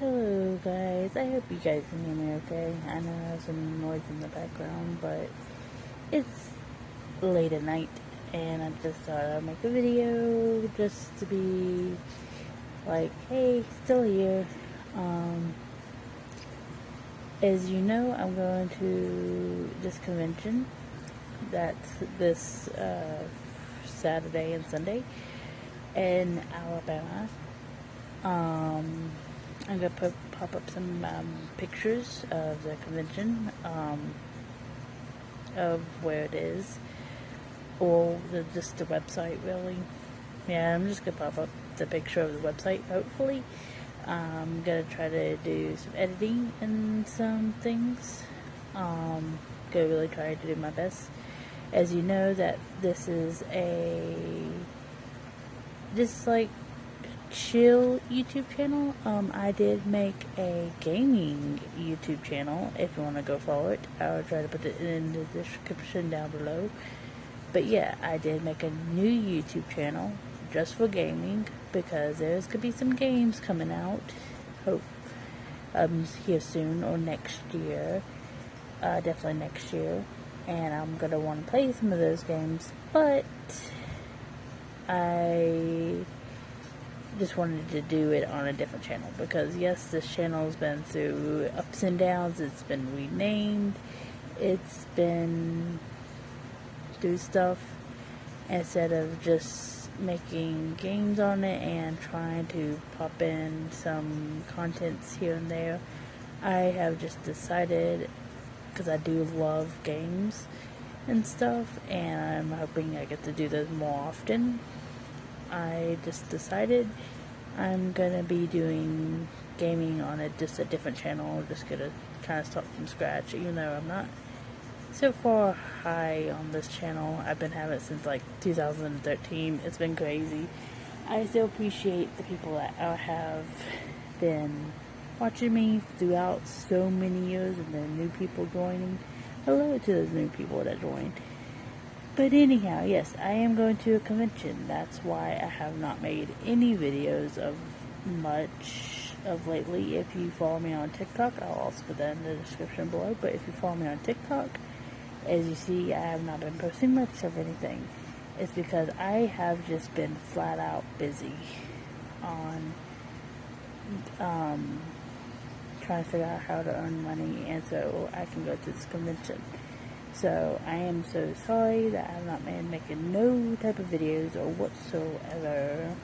Hello guys, I hope you guys can hear me okay. I know I have some noise in the background, but it's late at night and I just thought I'd make a video just to be like, hey, still here. As you know, I'm going to this convention that's this Saturday and Sunday in Alabama. I'm going to pop up some pictures of the convention, of where it is, or just the website, really. Yeah, I'm just going to pop up the picture of the website, hopefully. I'm going to try to do some editing and some things. Going to really try to do my best. As you know, that this is like chill YouTube channel. I did make a gaming YouTube channel. If you want to go follow it, I'll try to put it in the description down below. But yeah, I did make a new YouTube channel just for gaming because there's gonna be some games coming out. Hope here soon or next year. Definitely next year, and I'm gonna want to play some of those games. But I just wanted to do it on a different channel because yes, this channel's been through ups and downs. It's been renamed, it's been through stuff. Instead of just making games on it and trying to pop in some contents here and there, I have just decided, because I do love games and stuff and I'm hoping I get to do those more often, I just decided I'm gonna be doing gaming on just a different channel. Just gonna kind of start from scratch, even though I'm not so far high on this channel. I've been having it since like 2013. It's been crazy. I still appreciate the people that have been watching me throughout so many years, and the new people joining. Hello to those new people that joined. But anyhow, yes, I am going to a convention. That's why I have not made any videos of much of lately. If you follow me on TikTok, I'll also put that in the description below. But if you follow me on TikTok, as you see, I have not been posting much of anything. It's because I have just been flat out busy on trying to figure out how to earn money, and so I can go to this convention. So I am so sorry that I'm not making no type of videos or whatsoever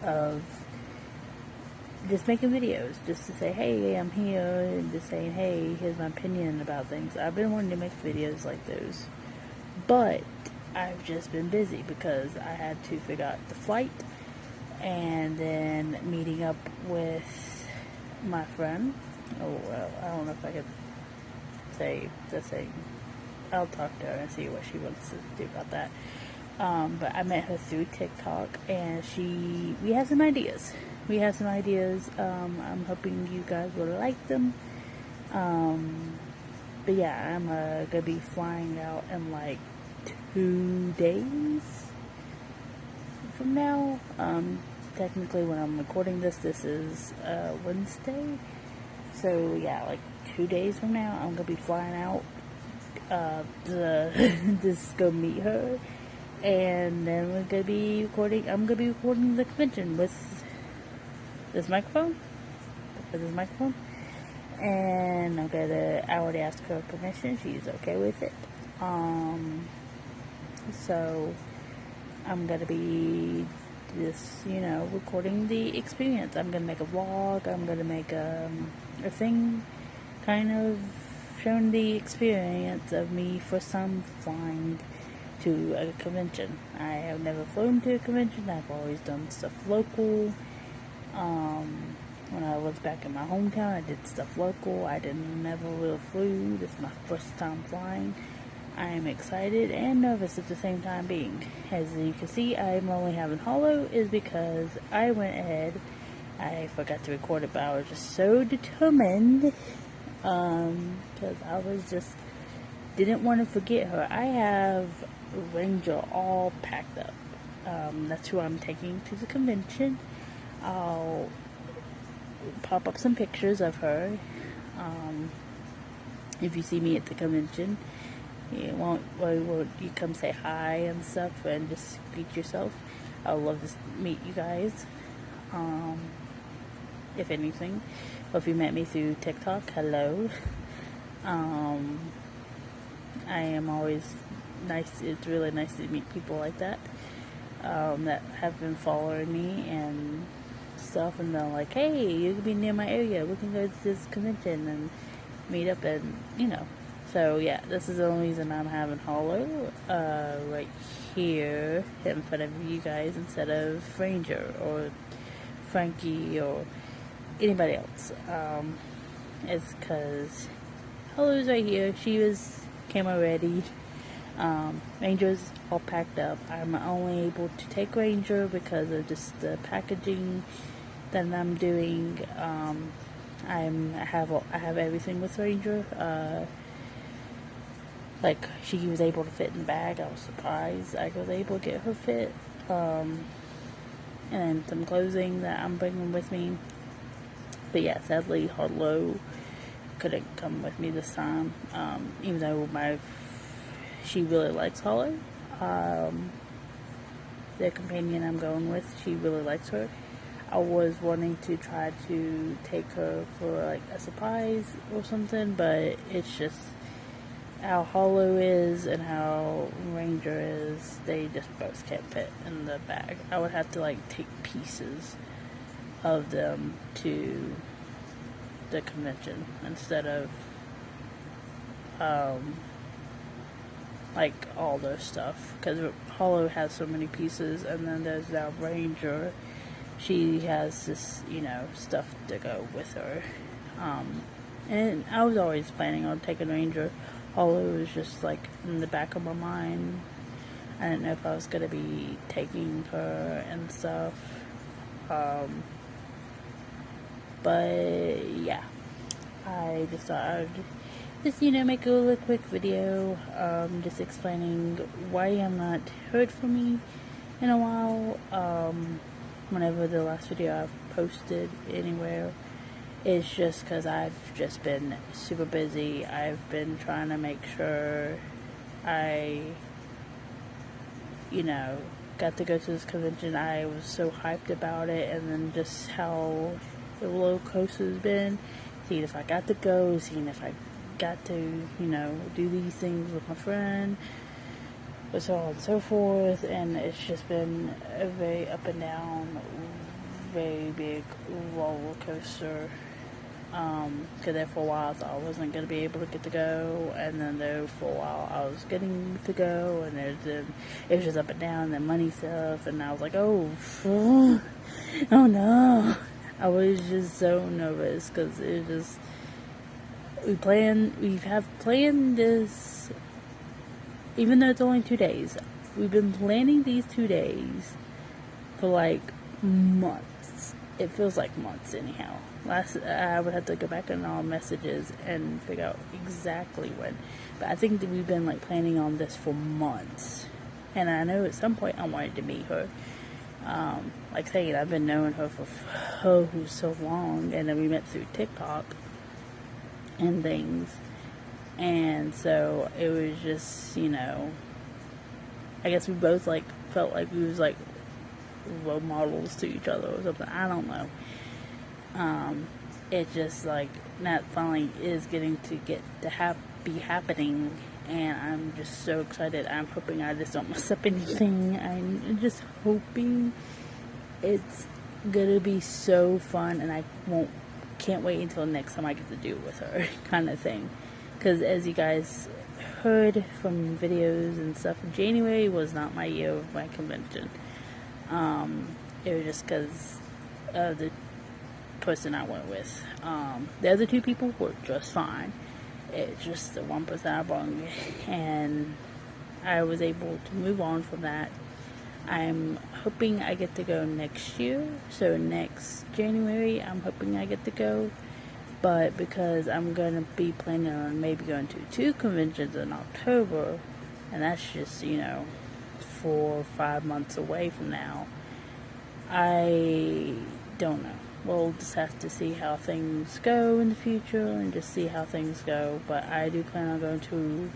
of just making videos just to say, hey, I'm here, and just saying, hey, here's my opinion about things. I've been wanting to make videos like those, but I've just been busy because I had to figure out the flight and then meeting up with my friend. Oh, well, I don't know if I could say the thing. I'll talk to her and see what she wants to do about that. But I met her through TikTok, and we have some ideas. I'm hoping you guys will like them. But yeah, I'm gonna be flying out in like 2 days from now. Technically, when I'm recording this is Wednesday. So yeah, like 2 days from now, I'm gonna be flying out just go meet her, and then we're gonna be recording. I'm gonna be recording the convention with this microphone, and I already asked her permission. She's okay with it. So I'm gonna be just, recording the experience. I'm gonna make a vlog. I'm gonna make a thing kind of showing the experience of me first time flying to a convention. I have never flown to a convention. I've always done stuff local. When I was back in my hometown, I did stuff local. I never really flew. This is my first time flying. I am excited and nervous at the same time being. As you can see, I'm only having hollow is because I went ahead. I forgot to record it, but I was just so determined because I was just didn't want to forget her. I have Ranger all packed up. That's who I'm taking to the convention. I'll pop up some pictures of her. If you see me at the convention, won't you come say hi and stuff and just greet yourself? I would love to meet you guys. If anything, or if you met me through TikTok, hello. I am always nice. It's really nice to meet people like that, that have been following me and stuff, and they're like, hey, you can be near my area, we can go to this convention and meet up, and so yeah, this is the only reason I'm having Hollow right here in front of you guys instead of Ranger or Frankie or anybody else. It's because Hollow's right here. She came already. Ranger's all packed up. I'm only able to take Ranger because of just the packaging that I'm doing. I have everything with Ranger. Like, she was able to fit in the bag. I was surprised I was able to get her fit. And some clothing that I'm bringing with me. But yeah, sadly, Hollow couldn't come with me this time. Even though she really likes Hollow. The companion I'm going with, she really likes her. I was wanting to try to take her for like a surprise or something, but it's just how Hollow is and how Ranger is, they just both can't fit in the bag. I would have to like take pieces of them to the convention instead of like all their stuff, because Hollow has so many pieces, and then there's now Ranger. She has this, stuff to go with her. And I was always planning on taking Ranger. Hollow was just like in the back of my mind. I didn't know if I was going to be taking her and stuff. But yeah, I just thought I'd just, make a little quick video, just explaining why I'm not heard from me in a while. Whenever the last video I've posted anywhere, it's just because I've just been super busy. I've been trying to make sure I, got to go to this convention. I was so hyped about it, and then just how the roller coaster's been, seeing if I got to go, seeing if I got to, do these things with my friend, and so on and so forth. And it's just been a very up and down, very big roller coaster. Because there for a while I thought I wasn't going to be able to get to go, and then there for a while I was getting to go, and it was just up and down, and then money stuff, and I was like, oh no. I was just so nervous, because it just, we have planned this, even though it's only 2 days, we've been planning these 2 days for like months. It feels like months anyhow. I would have to go back on all messages and figure out exactly when, but I think that we've been like planning on this for months, and I know at some point I wanted to meet her. Like saying, I've been knowing her for so long, and then we met through TikTok and things, and so it was just, I guess we both like felt like we was like role models to each other or something. I don't know. It just like that finally is getting to be happening, and I'm just so excited. I'm hoping I just don't mess up anything. I'm just hoping it's gonna be so fun, and I can't wait until next time I get to do it with her, kind of thing. Because as you guys heard from videos and stuff, January was not my year of my convention. It was just because of the person I went with. The other two people were just fine. It's just the one person I brought, and I was able to move on from that. I'm hoping I get to go next year, so next January I'm hoping I get to go, but because I'm going to be planning on maybe going to 2 conventions in October, and that's just 4 or 5 months away from now, I don't know. we'll just have to see how things go in the future and just see how things go. But I do plan on going to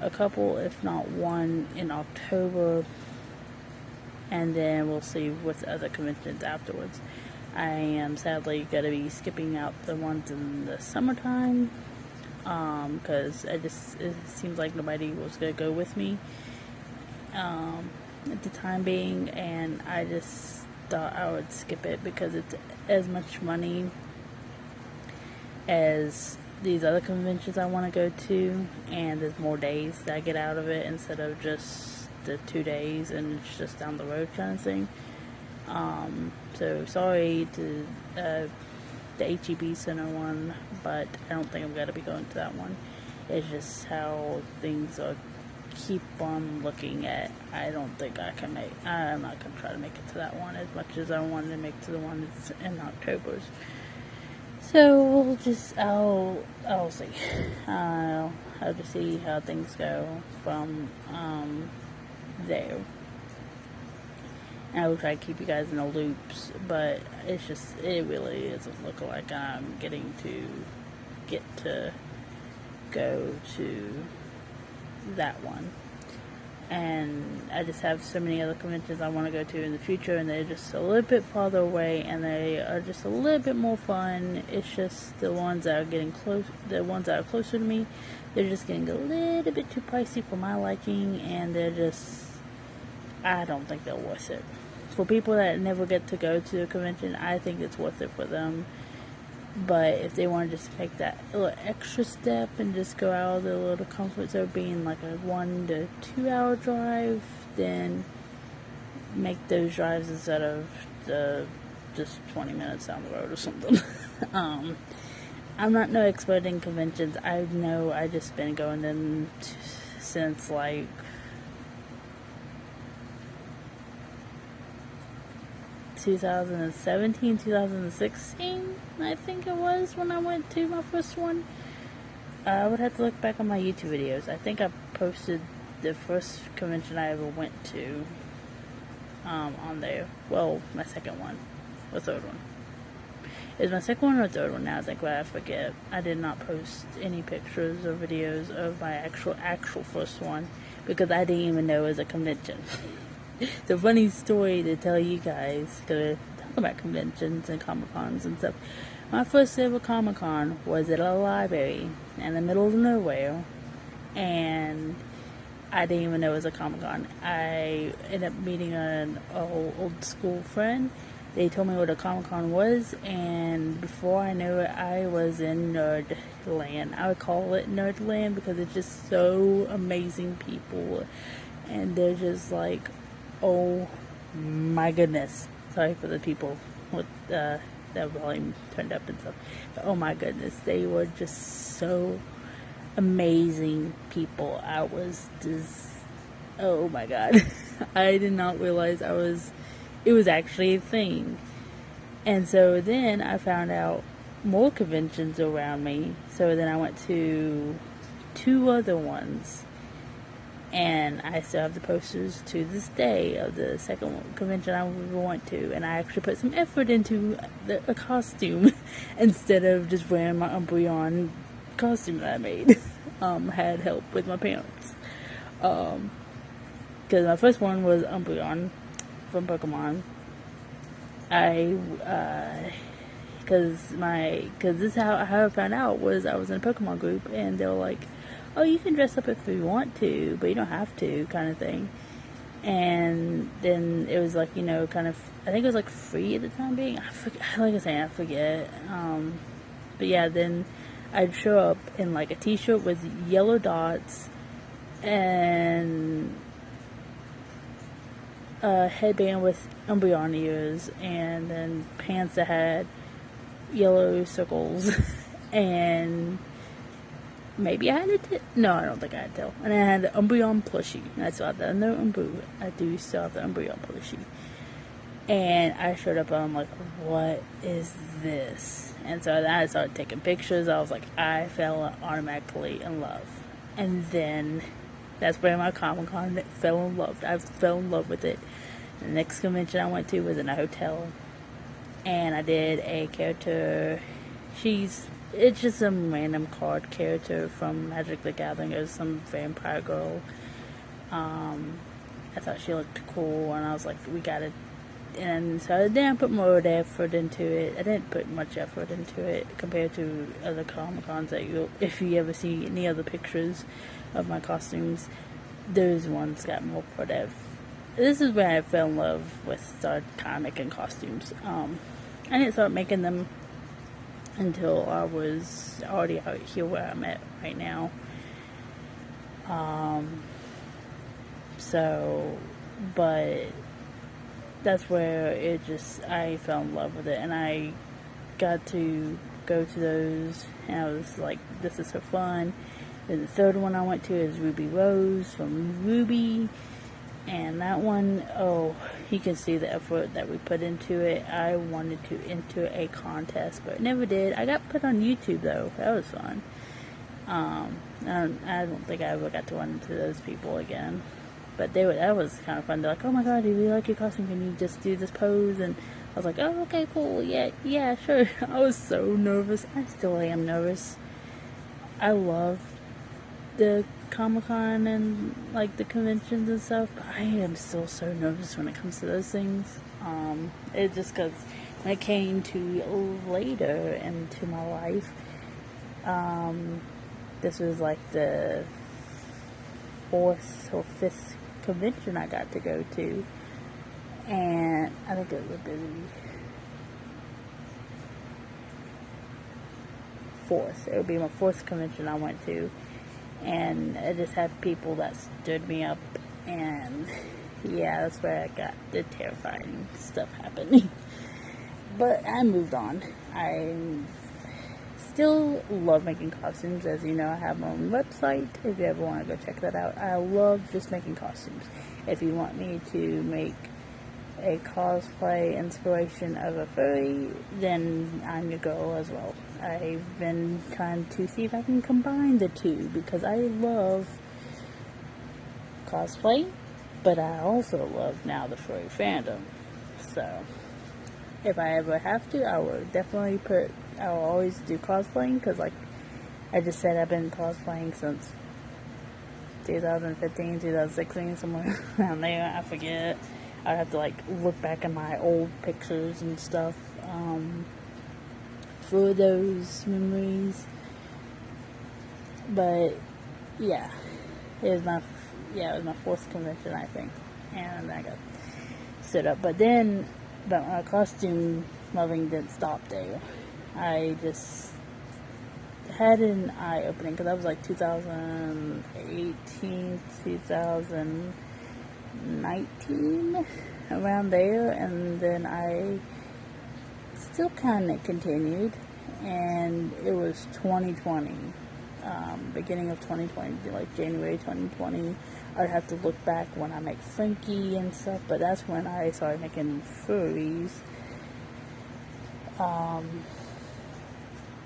a couple, if not one, in October, and then we'll see with other conventions afterwards. I am sadly going to be skipping out the ones in the summertime because it seems like nobody was going to go with me at the time being, and I just thought I would skip it because it's as much money as these other conventions I want to go to, and there's more days that I get out of it instead of just the 2 days and it's just down the road kind of thing. So sorry to the HEB Center one, but I don't think I'm going to be going to that one. It's just how things are. Keep on looking at. I don't think I can make. I'm not going to try to make it to that one as much as I wanted to make to the one that's in October. So we'll just. I'll see. I'll have to see how things go from there. I will try to keep you guys in the loops, but it's just, it really doesn't look like I'm get to go to that one. And I just have so many other conventions I want to go to in the future, and they're just a little bit farther away, and they are just a little bit more fun. It's just the ones that are getting close, the ones that are closer to me, they're just getting a little bit too pricey for my liking, and they're just, I don't think they're worth it. For people that never get to go to a convention, I think it's worth it for them. But if they want to just make that little extra step and just go out of the little comfort zone, being like a 1 to 2 hour drive, then make those drives instead of just 20 minutes down the road or something. I'm not no expert in conventions. I know I just been going them since like 2017, 2016, I think it was when I went to my first one. I would have to look back on my YouTube videos. I think I posted the first convention I ever went to on there. Well, my second one, or third one. Is my second one or third one now? I think I forget. I did not post any pictures or videos of my actual first one because I didn't even know it was a convention. It's a funny story to tell you guys, because I talk about conventions and Comic-Cons and stuff. My first ever Comic-Con was at a library in the middle of nowhere, and I didn't even know it was a Comic-Con. I ended up meeting an old school friend. They told me what a Comic-Con was, and before I knew it, I was in Nerdland. I would call it Nerdland because it's just so amazing people, and they're just like, oh my goodness. Sorry for the people with that volume turned up and stuff. But oh my goodness, they were just so amazing people. I was just, oh my god. I did not realize it was actually a thing. And so then I found out more conventions around me. So then I went to 2 other ones. And I still have the posters to this day of the second convention I ever went to. And I actually put some effort into a costume instead of just wearing my Umbreon costume that I made. Had help with my parents. Because my first one was Umbreon from Pokemon. Because this is how I found out was I was in a Pokemon group, and they were like, oh, you can dress up if you want to, but you don't have to, kind of thing. And then it was like, kind of, I think it was like free at the time being. I forget. But yeah, then I'd show up in like a t-shirt with yellow dots and a headband with Umbreon ears, and then pants that had yellow circles, and maybe I had a tail. No, I don't think I had a tail. And I had the Umbreon plushie. And I still have that. I do still have the Umbreon plushie. And I showed up and I'm like, what is this? And so then I started taking pictures. I was like, I fell automatically in love. And then that's where my Comic-Con fell in love. I fell in love with it. The next convention I went to was in a hotel. and I did a character. It's just some random card character from Magic the Gathering. It was some vampire girl. I thought she looked cool, and I was like, we got it. And so I didn't put more effort into it. I didn't put much effort into it compared to other Comic-Cons that if you ever see any other pictures of my costumes, those ones got more effort. This is when I fell in love with making costumes. I didn't start making them until I was already out here where I'm at right now. But that's where I fell in love with it, and I got to go to those, and I was like, this is so fun. And the third one I went to is Ruby Rose from Ruby, and that one, you can see the effort that we put into it. I wanted to enter a contest, but never did. I got put on YouTube though. That was fun. I don't think I ever got to run into those people again. But that was kind of fun. They're like, oh my god, do you like your costume? Can you just do this pose? And I was like, oh, okay, cool. Yeah, sure. I was so nervous. I still am nervous. I love the Comic-Con and like the conventions and stuff, but I am still so nervous when it comes to those things. It just because when it came to later into my life, this was like the 4th or 5th convention I got to go to, and I think it would be 4th. It would be my 4th convention I went to, and I just had people that stood me up, and yeah, that's where I got the terrifying stuff happening. But I moved on. I still love making costumes. As you know, I have my own website if you ever want to go check that out. I love just making costumes. If you want me to make a cosplay inspiration of a furry, then I'm your girl as well. I've been trying to see if I can combine the two, because I love cosplay, but I also love now the furry fandom. So if I ever have to, I will definitely I'll always do cosplaying, because like I just said, I've been cosplaying since 2015, 2016, somewhere around there. I forget. I'd have to like look back at my old pictures and stuff for those memories. But yeah, it was my 4th convention, I think, and I got stood up. But my costume loving didn't stop there. I just had an eye-opening, because that was like 2018, 2019, around there, and then I still kind of continued, and it was 2020, beginning of 2020, like January 2020. I'd have to look back when I make Frankie and stuff, but that's when I started making furries.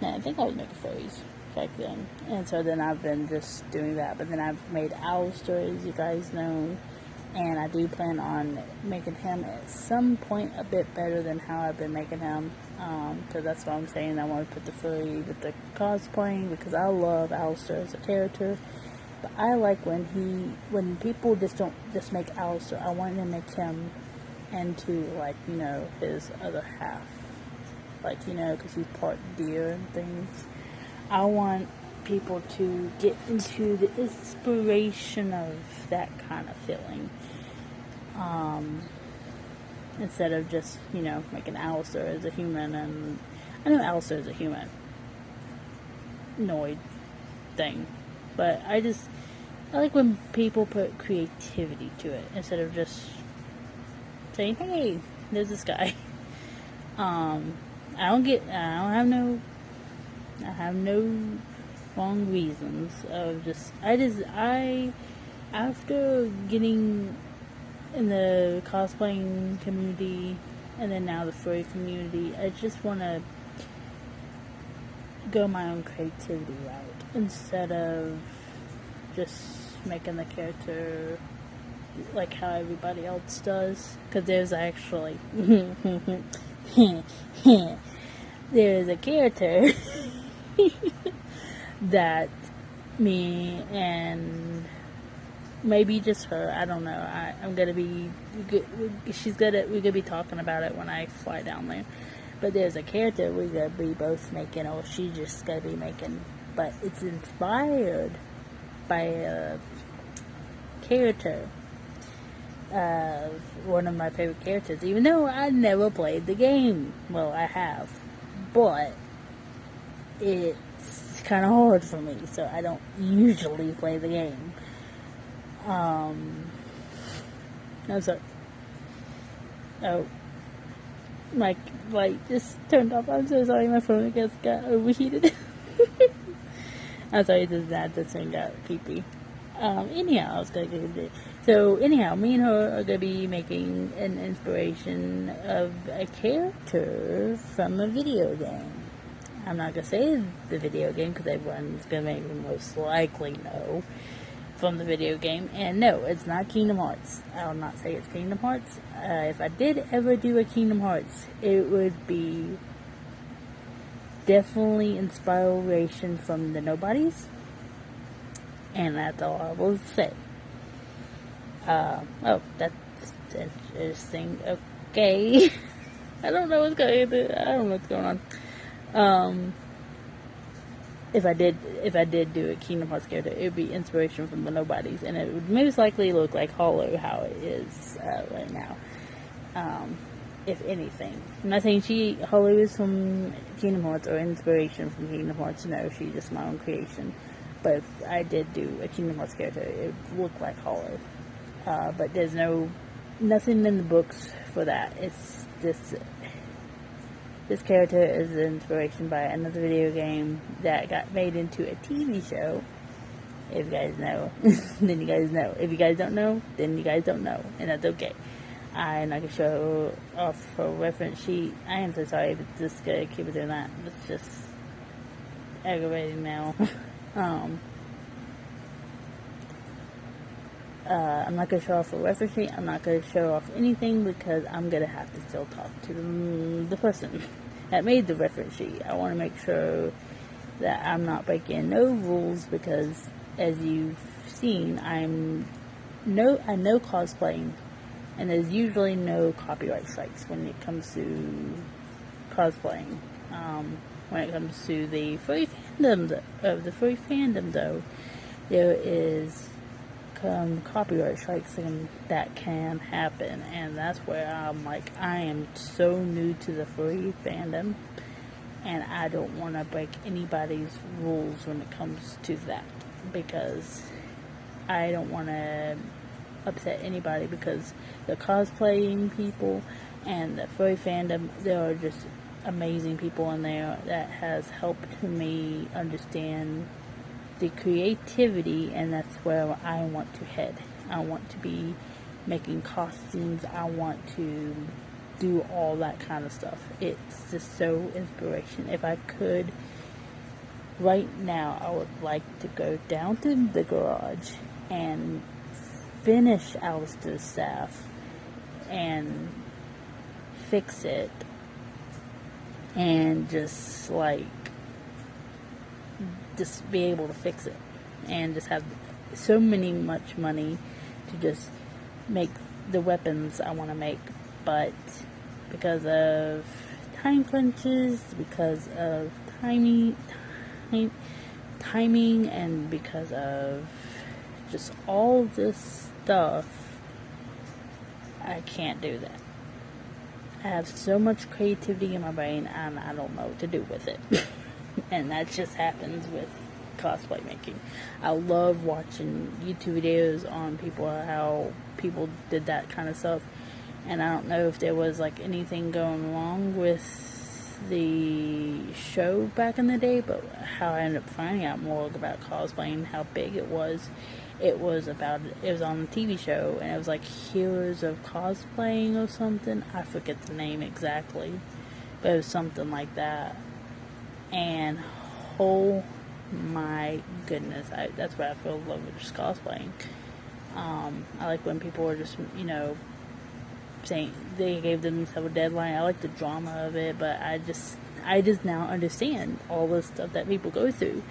I think I was making furries back then, and so then I've been just doing that. But then I've made Alistair, as you guys know, and I do plan on making him at some point a bit better than how I've been making him, because that's what I'm saying. I want to put the furry with the cosplaying, because I love Alistair as a character, but I like when people just don't just make Alistair. I want to make him into, like, you know, his other half. Like, you know, because he's part deer and things. I want people to get into the inspiration of that kind of feeling. Instead of just, you know, making Alistair as a human. And I know Alistair is a humanoid thing. But I like when people put creativity to it, instead of just saying, hey, there's this guy. I have no wrong reasons of after getting in the cosplaying community, and then now the furry community, I just want to go my own creativity route, instead of just making the character like how everybody else does, because there's actually there is a character that me and maybe just her, I don't know, I'm gonna be, we're gonna be talking about it when I fly down there. But there's a character we're gonna be both making, or she's just gonna be making, but it's inspired by a character of one of my favorite characters, even though I never played the game. Well, I have, but it's kind of hard for me, so I don't usually play the game. I'm sorry. Oh, my light just turned off. I'm so sorry, my phone just got overheated. I'm sorry, that turned out creepy. Anyhow, I was gonna get it. So anyhow, me and her are gonna be making an inspiration of a character from a video game. I'm not gonna say the video game because everyone's gonna maybe most likely know from the video game. And no, it's not Kingdom Hearts. I'll not say it's Kingdom Hearts. If I did ever do a Kingdom Hearts, it would be definitely inspiration from the Nobodies. And that's all I will say. Oh, that's interesting. Okay. I don't know what's going on. If I did do a Kingdom Hearts character, it would be inspiration from the Nobodies, and it would most likely look like Hollow, how it is right now. If anything, I'm not saying Hollow is from Kingdom Hearts or inspiration from Kingdom Hearts. No, she's just my own creation. But if I did do a Kingdom Hearts character, it would look like Hollow. But there's nothing in the books for that. It's this character is an inspiration by another video game that got made into a TV show. If you guys know, then you guys know. If you guys don't know, then you guys don't know. And that's okay. I'm not going to show off her reference sheet. I am so sorry if it's just going to keep doing that. It's just aggravating now. I'm not going to show off a reference sheet. I'm not going to show off anything because I'm going to have to still talk to the person that made the reference sheet. I want to make sure that I'm not breaking no rules because, as you've seen, I know cosplaying, and there's usually no copyright strikes when it comes to cosplaying. When it comes to the furry fandom, though, there is copyright strikes that can happen, and that's where I'm like, I am so new to the furry fandom, and I don't want to break anybody's rules when it comes to that, because I don't want to upset anybody, because the cosplaying people and the furry fandom, there are just amazing people in there that has helped me understand the creativity, and that's where I want to head. I want to be making costumes. I want to do all that kind of stuff. It's just so inspirational. If I could, right now, I would like to go down to the garage and finish Alistair's staff and fix it, and just be able to fix it, and just have so much money to just make the weapons I want to make. But because of time crunches, because of timing, and because of just all this stuff, I can't do that. I have so much creativity in my brain, and I don't know what to do with it. And that just happens with cosplay making. I love watching YouTube videos on how people did that kind of stuff, and I don't know if there was like anything going wrong with the show back in the day, but how I ended up finding out more about cosplaying, how big it was on a TV show, and it was like Heroes of Cosplaying or something. I forget the name exactly, but it was something like that. And oh my goodness, that's what I feel in love with, just cosplaying. I like when people are just, saying they gave themselves a deadline. I like the drama of it, but I just now understand all the stuff that people go through,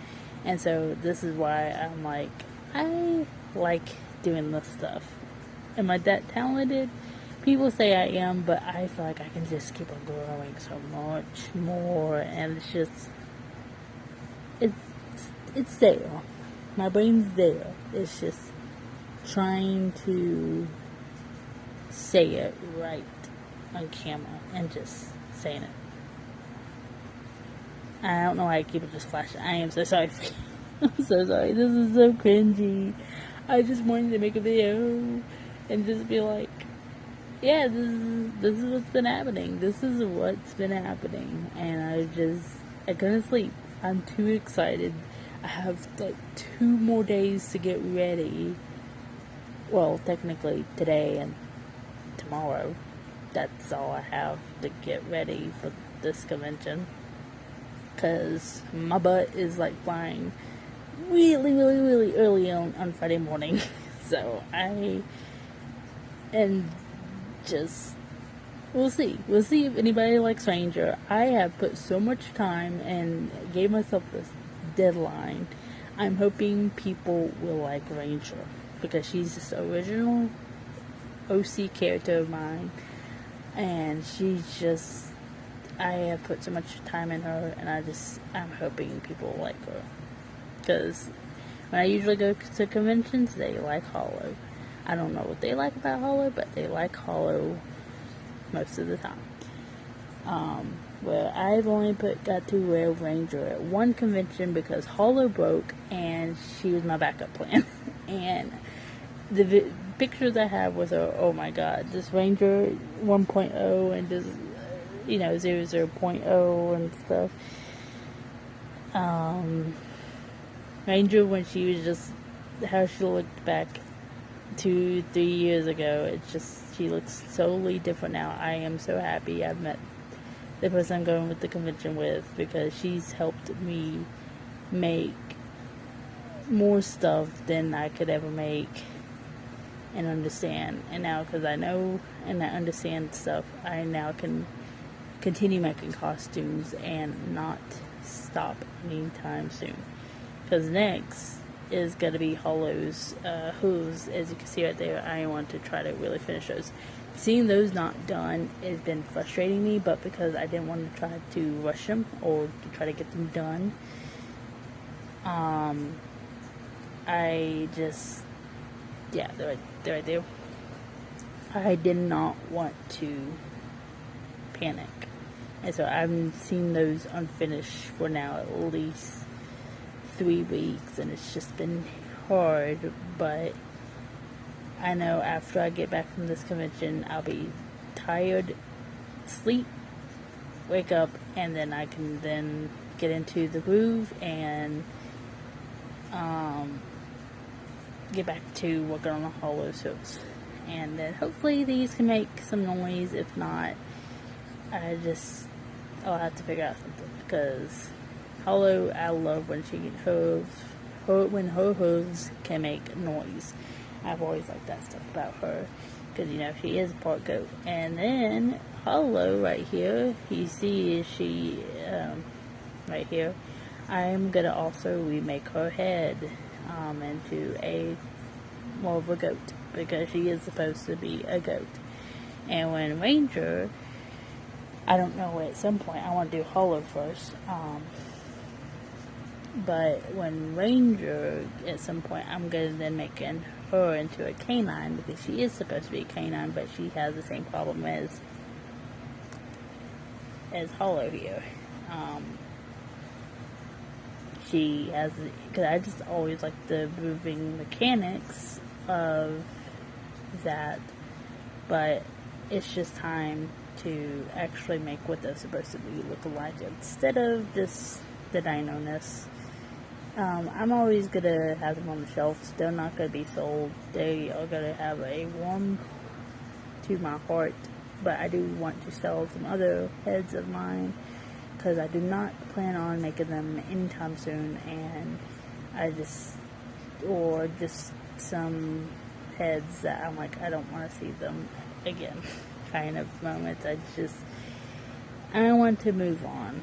and so this is why I'm like, I like doing this stuff. Am I that talented? People say I am, but I feel like I can just keep on growing so much more, and it's just, it's there. My brain's there. It's just trying to say it right on camera and just saying it. I don't know why I keep it just flashing. I am so sorry. I'm so sorry. This is so cringy. I just wanted to make a video and just be like, yeah, this is what's been happening. This is what's been happening. And I couldn't sleep. I'm too excited. I have like 2 more days to get ready. Well, technically today and tomorrow. That's all I have to get ready for this convention. Because my butt is like flying really, really, really early on Friday morning. So we'll see. We'll see if anybody likes Ranger. I have put so much time and gave myself this deadline. I'm hoping people will like Ranger because she's just an original OC character of mine, and I have put so much time in her, and I'm hoping people like her. Because when I usually go to conventions, they like Hollow. I don't know what they like about Hollow, but they like Hollow most of the time. Well, I've only got to wear Ranger at one convention because Hollow broke, and she was my backup plan. And the pictures I have with her, oh my god, this Ranger 1.0 and just, 00.0 and stuff. Ranger when she was just, how she looked back 2-3 years ago, it's just, she looks totally different now. I am so happy I've met the person I'm going with the convention with, because she's helped me make more stuff than I could ever make and understand. And now, because I know and I understand stuff, I now can continue making costumes and not stop anytime soon. Because next is going to be Hollow's hooves. As you can see right there, I want to try to really finish those. Seeing those not done has been frustrating me, but because I didn't want to try to rush them or to try to get them done, I just, yeah, they're right there. I did not want to panic, and so I've seen those unfinished for now at least 3 weeks, and it's just been hard. But I know after I get back from this convention, I'll be tired, sleep, wake up, and then I can then get into the groove and get back to working on the Hollow hooves. And then hopefully these can make some noise. If not, I'll have to figure out something, because Hollow, I love when when her hooves can make noise. I've always liked that stuff about her, because she is part goat. And then Hollow right here, you see she right here, I'm gonna also remake her head into a more of a goat, because she is supposed to be a goat. And when Ranger, I don't know, at some point I want to do Hollow first, but when Ranger, at some point, I'm going to then make her into a canine, because she is supposed to be a canine, but she has the same problem as Hollow here. She has, because I just always like the moving mechanics of that, but it's just time to actually make what they're supposed to be look like, instead of just the dino-ness. I'm always gonna have them on the shelves. They're not gonna be sold. They are gonna have a warm to my heart, but I do want to sell some other heads of mine, because I do not plan on making them anytime soon, and just some heads that I'm like, I don't want to see them again. kind of moments. I want to move on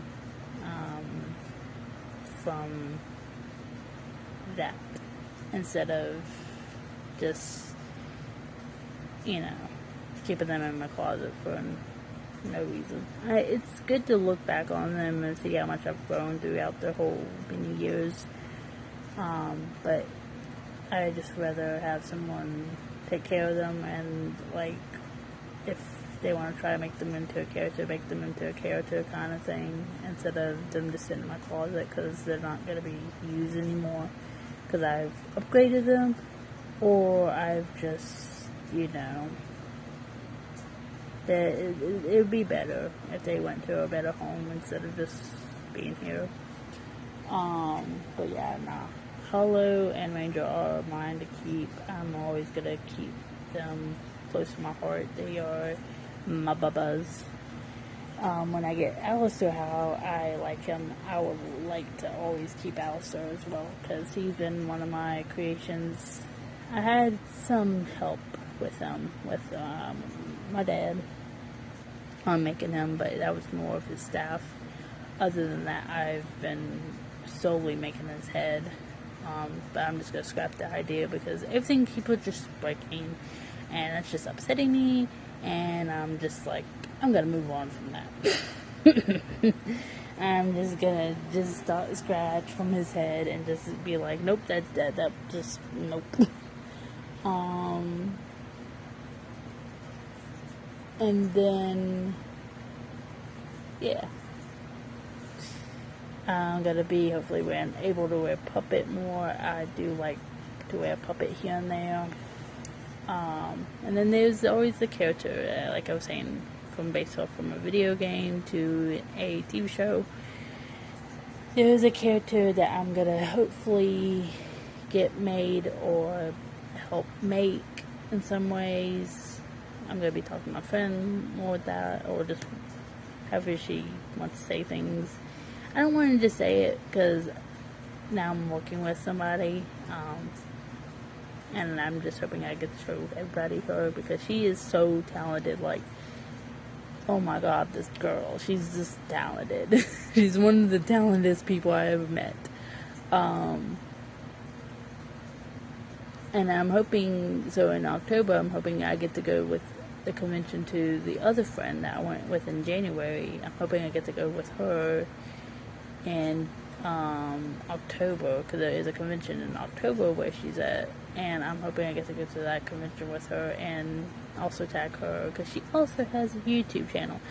from that instead of just, keeping them in my closet for no reason. It's good to look back on them and see how much I've grown throughout the whole many years. But I just rather have someone take care of them, and if they want to try to make them into a character kind of thing, instead of them just sitting in my closet because they're not going to be used anymore because I've upgraded them, or I've just, it would be better if they went to a better home instead of just being here. But yeah, nah. Hollow and Ranger are mine to keep. I'm always gonna keep them close to my heart. They are my bubbas. When I get Alistair how I like him, I would like to always keep Alistair as well, because he's been one of my creations. I had some help with him, with my dad on making him, but that was more of his staff. Other than that, I've been solely making his head. But I'm just gonna scrap the idea because everything he put just breaking, and it's just upsetting me, and I'm just like, I'm gonna move on from that. I'm just gonna start scratch from his head and just be like, nope, that just nope. And then yeah, I'm gonna be hopefully able to wear Puppet more. I do like to wear Puppet here and there. And then there's always the character, like I was saying, based off from a video game to a TV show. There's a character that I'm gonna hopefully get made or help make in some ways. I'm gonna be talking to my friend more with that, or just however she wants to say things. I don't want to just say it because now I'm working with somebody, and I'm just hoping I get to show everybody her, because she is so talented. Like, oh my god, this girl, she's just talented. She's one of the talentedest people I ever met. And I'm hoping, so in October, I'm hoping I get to go with the convention to the other friend that I went with in January. I'm hoping I get to go with her in October, because there is a convention in October where she's at, and I'm hoping I get to go to that convention with her and also tag her, because she also has a YouTube channel.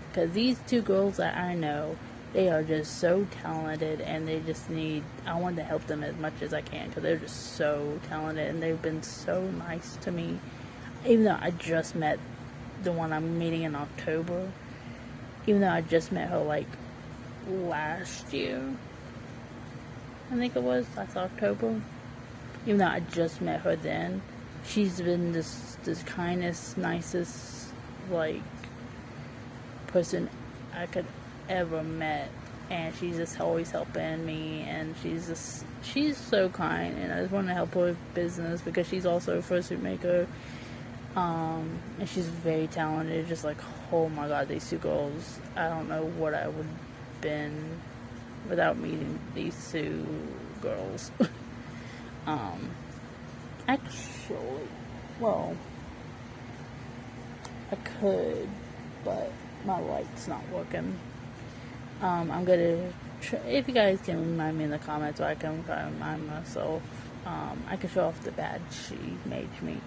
Because these two girls that I know, they are just so talented, and they just I want to help them as much as I can, because they're just so talented, and they've been so nice to me. Even though I just met the one I'm meeting in October, even though I just met her like last year, I think it was last October. Even though I just met her then, she's been this kindest, nicest, like, person I could ever met, and she's just always helping me, and she's so kind, and I just want to help her with business because she's also a fursuit maker, and she's very talented. Just like, oh my god, these two girls, I don't know what I would have been without meeting these two girls. Actually, well, I could, but my light's not working. I'm gonna if you guys can remind me in the comments, or I can try to remind myself, I can show off the badge she made me.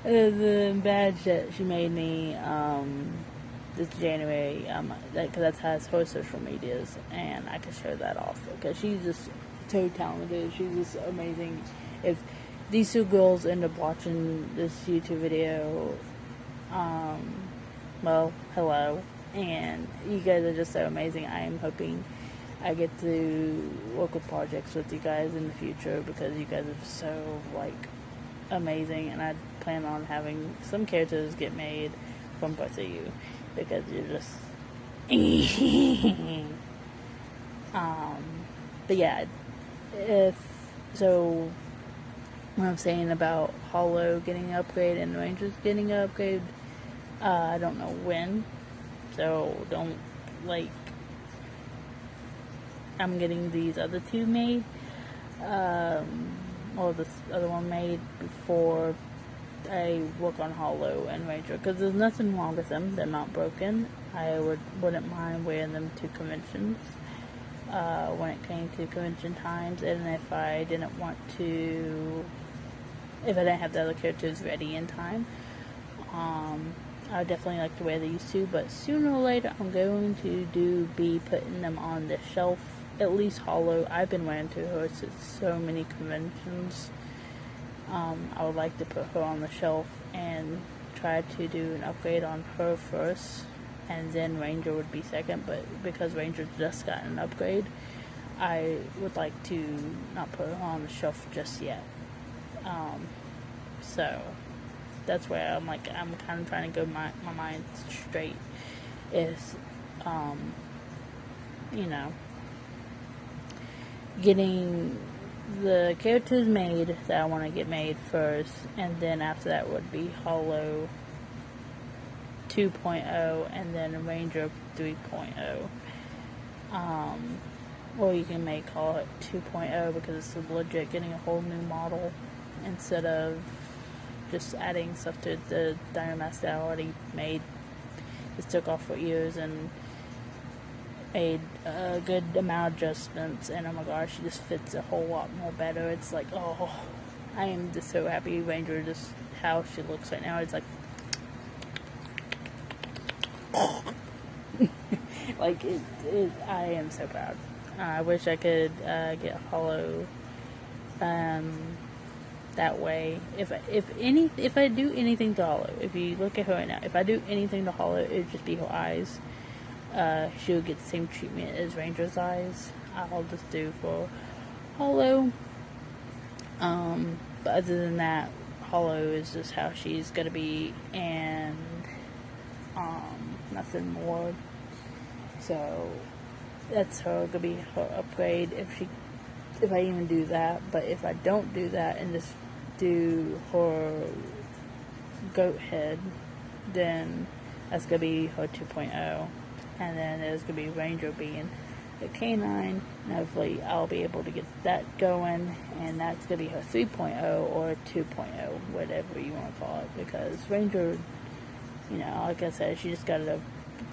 The badge that she made me this January, because that has her social medias, and I can show that off because she's just so talented. She's just amazing. If these two girls end up watching this YouTube video, well, hello, and you guys are just so amazing. I am hoping I get to work with projects with you guys in the future, because you guys are so, like, amazing, and I plan on having some characters get made from both of you, because you're just but yeah, what I'm saying about Hollow getting an upgrade and Rangers getting an upgrade, I don't know when. So don't, like, I'm getting these other two made, or this other one made before I work on Hollow and Ranger, because there's nothing wrong with them. They're not broken. I wouldn't mind wearing them to conventions when it came to convention times, and if I didn't have the other characters ready in time, I would definitely like to wear these two. But sooner or later, I'm going to be putting them on the shelf. At least Hollow. I've been wearing to her to so many conventions. I would like to put her on the shelf and try to do an upgrade on her first, and then Ranger would be second. But because Ranger just got an upgrade, I would like to not put her on the shelf just yet. So that's where I'm kind of trying to go my mind straight is, getting the characters made that I want to get made first, and then after that would be Hollow 2.0 and then Ranger 3.0. Or you can call it 2.0 because it's legit getting a whole new model instead of just adding stuff to the Dynamax that I already made. Just took off for years and made a good amount of adjustments, and oh my gosh, she just fits a whole lot more better. It's like, oh, I am just so happy Ranger, just how she looks right now. It's like, like I am so proud. I wish I could get Hollow that way. If I do anything to Hollow, if you look at her right now, if I do anything to Hollow, it would just be her eyes. She'll get the same treatment as Ranger's eyes. I'll just do for Hollow. But other than that, Hollow is just how she's gonna be, and nothing more. So that's gonna be her upgrade if I even do that. But if I don't do that and just do her goat head, then that's gonna be her 2.0. And then there's going to be Ranger being the canine, and hopefully I'll be able to get that going, and that's going to be her 3.0 or 2.0, whatever you want to call it, because Ranger, like I said, she just got an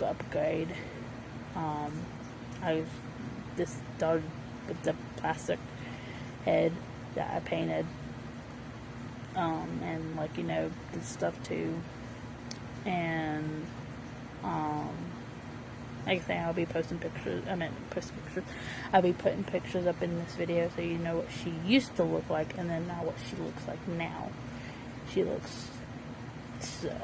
upgrade. I just started with the plastic head that I painted, and the stuff too, and like I say, I'll be posting pictures. I'll be putting pictures up in this video so you know what she used to look like, and then now what she looks like now.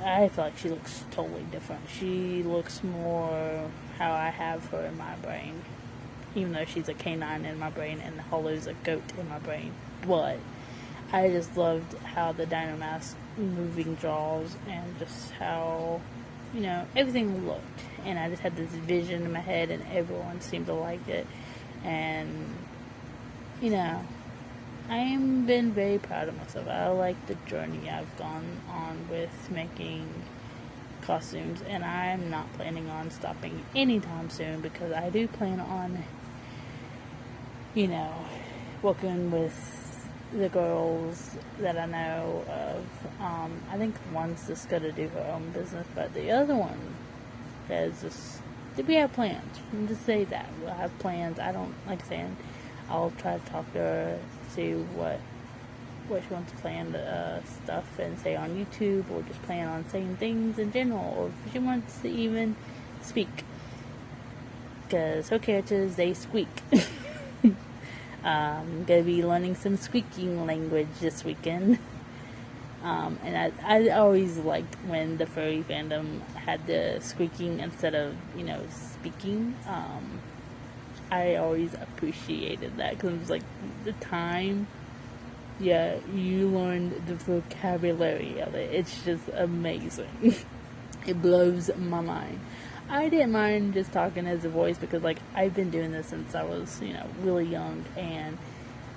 I feel like she looks totally different. She looks more how I have her in my brain, even though she's a canine in my brain and Hollow's a goat in my brain. But I just loved how the Dynamax moving jaws and just how everything looked, and I just had this vision in my head, and everyone seemed to like it, and I am been very proud of myself. I like the journey I've gone on with making costumes, and I'm not planning on stopping anytime soon, because I do plan on working with the girls that I know of. I think one's just gonna do her own business, but the other one we have plans. I'm just say that we'll have plans. I don't like saying. I'll try to talk to her, see what she wants to plan stuff and say on YouTube, or just plan on saying things in general, or if she wants to even speak, because her characters, they squeak. I'm gonna be learning some squeaking language this weekend. And I always liked when the furry fandom had the squeaking instead of, speaking. I always appreciated that, because it was like the time, you learned the vocabulary of it. It's just amazing. It blows my mind. I didn't mind just talking as a voice, because I've been doing this since I was really young, and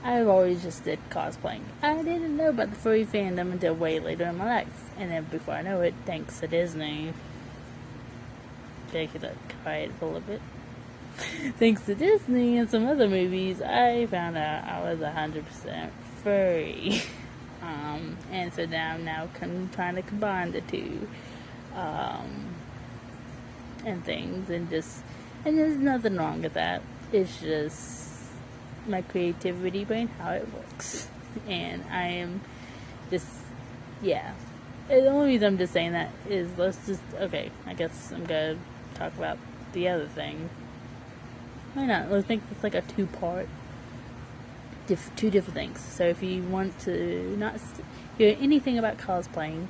I've always just did cosplaying. I didn't know about the furry fandom until way later in my life. And then before I know it, thanks to Disney, take it quiet a little bit. Thanks to Disney and some other movies, I found out I was 100% furry. And so now I'm trying to combine the two. And things, and there's nothing wrong with that. It's just my creativity brain, how it works. And I am just, yeah. The only reason I'm just saying that is okay, I guess I'm gonna talk about the other thing. Why not? Let's make this like a two-part, two different things. So if you want to not hear anything about cosplaying,